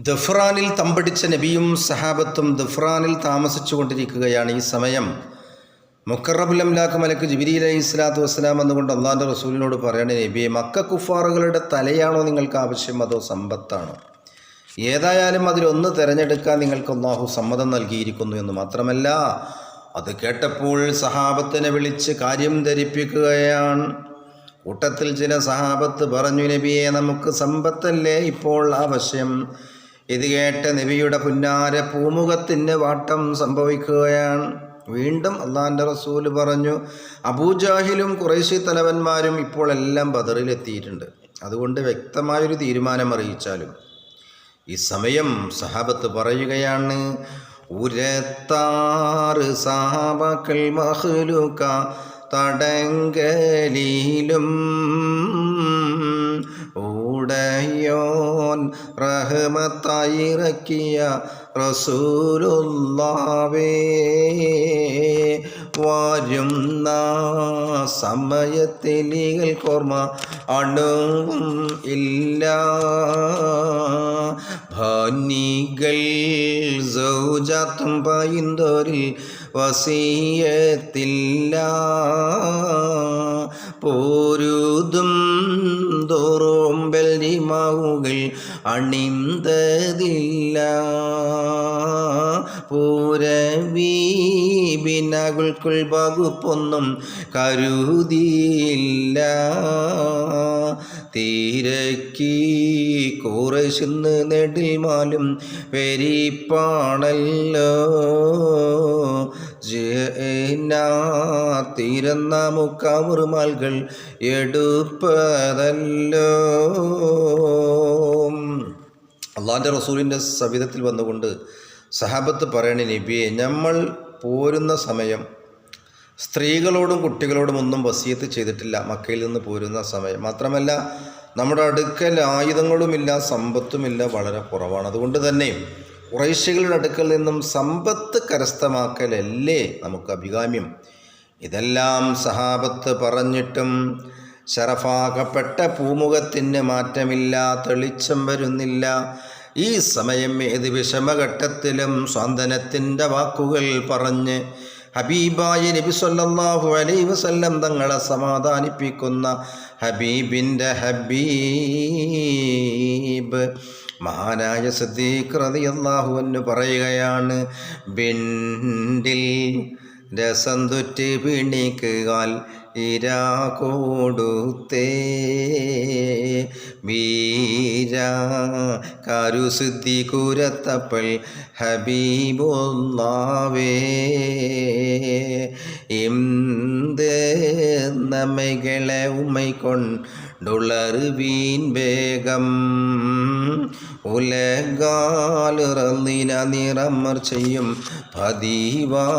ദഫ്രാനിൽ തമ്പടിച്ച നബിയും സഹാബത്തും ദഫ്രാനിൽ താമസിച്ചു കൊണ്ടിരിക്കുകയാണ്. ഈ സമയം മുഖറബുൽ അംലാക്ക് മലക്ക് ജിബ്രീൽ അലൈഹി സ്വലാത്തു വസ്സലാം എന്നുകൊണ്ട് അള്ളാഹിൻ്റെ റസൂലിനോട് പറയണേ, നബിയെ, മക്ക കുഫാറുകളുടെ തലയാണോ നിങ്ങൾക്ക് ആവശ്യം, അതോ സമ്പത്താണോ? ഏതായാലും അതിലൊന്ന് തിരഞ്ഞെടുക്കാൻ നിങ്ങൾക്ക് അള്ളാഹു സമ്മതം നൽകിയിരിക്കുന്നു എന്ന് മാത്രമല്ല, അത് കേട്ടപ്പോൾ സഹാബത്തിനെ വിളിച്ച് കാര്യം ധരിപ്പിക്കുകയാണ്. കൂട്ടത്തിൽ ചില സഹാബത്ത് പറഞ്ഞു, നബിയെ, നമുക്ക് സമ്പത്തല്ലേ ഇപ്പോൾ ആവശ്യം. ഇത് കേട്ട നബിയുടെ പുന്നാര പൂമുഖത്തിന് വാട്ടം സംഭവിക്കുകയാണ്. വീണ്ടും അള്ളാഹിൻ്റെ റസൂല് പറഞ്ഞു, അബൂജാഹിലും ഖുറൈശി തലവന്മാരും ഇപ്പോൾ എല്ലാം ബദറിലെത്തിയിട്ടുണ്ട്. അതുകൊണ്ട് വ്യക്തമായൊരു തീരുമാനം അറിയിച്ചാലും. ഈ സമയം സഹാബത്ത് പറയുകയാണ്, ഉരത്താറ് സഹാബക്കൾ മഖ്ലൂക തടങ്കലിലും ഉടയോൻ റഹ്മത്തായിറക്കിയ റസൂലുള്ളാഹേ, വരുന്ന സമയത്തിലികൾ കോർമ്മ അണുവും ഇല്ല, ഭാനികൾ സൗജാത്തും പൈന്തോരിൽ വസിയത്തില്ല, പോരുതും തോറും ബലിമാവുകൾ അണിന്തതില്ല, പൂരവീബിനകൾക്കുൾ വകുപ്പൊന്നും കരുതിയില്ല, തീരക്കി കുറശുന്ന് നെടിൽമാലും വെരിപ്പാണല്ലോ, തീരന്ന മുക്കാമുറുമാൽകൾ എടുപ്പതല്ലോ. അള്ളാഹിൻ്റെ റസൂലിൻ്റെ സവിധത്തിൽ വന്നുകൊണ്ട് സഹാബത്ത് പറയണ, നബിയെ, നമ്മൾ പോരുന്ന സമയം സ്ത്രീകളോടും കുട്ടികളോടും ഒന്നും വസിയത്ത് ചെയ്തിട്ടില്ല. മക്കയിൽ നിന്ന് പോരുന്ന സമയം മാത്രമല്ല, നമ്മുടെ അടുക്കൽ ആയുധങ്ങളുമില്ല, സമ്പത്തുമില്ല, വളരെ കുറവാണ്. അതുകൊണ്ട് തന്നെ ഖുറൈശികളുടെ അടുക്കൽ നിന്നും സമ്പത്ത് കരസ്ഥമാക്കലല്ലേ നമുക്ക് അഭികാമ്യം. ഇതെല്ലാം സഹാബത്ത് പറഞ്ഞിട്ടും ശറഫാക്കപ്പെട്ട പൂമുഖത്തിന് മാറ്റമില്ല, തെളിച്ചം വരുന്നില്ല. ഈ സമയം ഏത് വിഷമഘട്ടത്തിലും സാന്ത്വനത്തിൻ്റെ വാക്കുകൾ പറഞ്ഞ് ഹബീബായ നബി സല്ലല്ലാഹു അലൈഹി വസല്ലം തങ്ങളെ സമാധാനിപ്പിക്കുന്ന ഹബീബിൻ്റെ ഹബീബ് മഹാനായ സിദ്ദീഖ് റളിയല്ലാഹു അൻഹു പറയുകയാണ്, ബിണ്ടിൽ രസം തുറ്റി പിണിക്കുകാൽ ഇരാ കൊടുത്തേ, വീര കരുസിദ്ധി കുരത്തപ്പൽ ഹബീബുല്ലാവേ, ഇന്ത് നമ്മകളെ ഉമ്മൈ കൊണ്ടുളർവീൻ വേഗം, ഉലകാലുറന്നിന നിറമർ ചെയ്യും പതിവാലോക്കാം.